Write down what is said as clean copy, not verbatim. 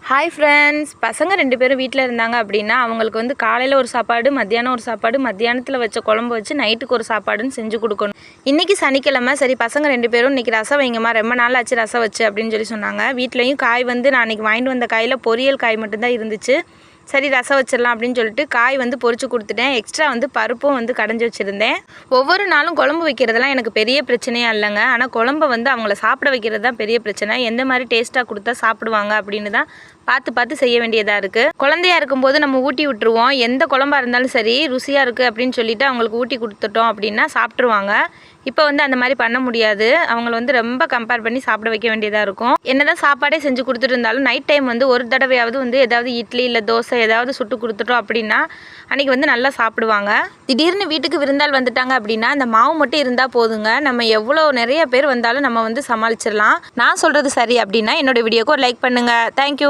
Hi friends, பசங்க 2 பேரும் வீட்டில் இருந்தாங்க அப்படின்னா அவங்களுக்கு வந்து காலையில் ஒரு சாப்பாடு, மத்தியானம் ஒரு சாப்பாடு, மத்தியானத்தில் வச்ச குழம்பு வச்சு நைட்டுக்கு ஒரு சாப்பாடுன்னு செஞ்சு கொடுக்கணும். இன்றைக்கி சனிக்கிழமை, சரி பசங்க 2 பேரும் இன்றைக்கி ரசம் வைங்கம்மா, ரொம்ப நாள் ஆச்சு ரசம் வச்சு அப்படின்னு சொல்லி சொன்னாங்க. வீட்லேயும் காய் வந்து நான் அன்றைக்கி வாங்கிட்டு வந்த காயில் பொரியல் காய் மட்டும்தான் இருந்துச்சு. சரி ரசம் வச்சிடலாம் அப்படின்னு சொல்லிட்டு காய் வந்து பொரிச்சு கொடுத்துட்டேன். எக்ஸ்ட்ரா வந்து பருப்பும் வந்து கடைஞ்சி வச்சுருந்தேன். ஒவ்வொரு நாளும் குழம்பு வைக்கிறதெல்லாம் எனக்கு பெரிய பிரச்சனையாக இல்லைங்க. ஆனால் குழம்பை வந்து அவங்கள சாப்பிட வைக்கிறது தான் பெரிய பிரச்சனை. எந்த மாதிரி டேஸ்ட்டாக கொடுத்தா சாப்பிடுவாங்க அப்படின்னு தான் பார்த்து செய்ய வேண்டியதாக இருக்குது. குழந்தையா இருக்கும்போது நம்ம ஊட்டி விட்டுருவோம். எந்த குழம்பாக இருந்தாலும் சரி ருசியாக இருக்குது அப்படின்னு சொல்லிட்டு அவங்களுக்கு ஊட்டி கொடுத்துட்டோம் அப்படின்னா சாப்பிட்ருவாங்க. இப்போ வந்து அந்த மாதிரி பண்ண முடியாது. அவங்கள வந்து ரொம்ப கம்பேர் பண்ணி சாப்பிட வைக்க வேண்டியதாக இருக்கும். என்னதான் சாப்பாடே செஞ்சு கொடுத்துட்டு இருந்தாலும் நைட் டைம் வந்து ஒரு தடவையாவது வந்து ஏதாவது இட்லி இல்லை தோசை ஏதாவது சுட்டு கொடுத்துட்டோம் அப்படின்னா அன்றைக்கி வந்து நல்லா சாப்பிடுவாங்க. திடீர்னு வீட்டுக்கு விருந்தாள் வந்துட்டாங்க அப்படின்னா அந்த மாவு மட்டும் இருந்தால் போதுங்க. நம்ம எவ்வளோ நிறைய பேர் வந்தாலும் நம்ம வந்து சமாளிச்சிடலாம். நான் சொல்கிறது சரி அப்படின்னா என்னோட வீடியோக்கு ஒரு லைக் பண்ணுங்கள். தேங்க்யூ.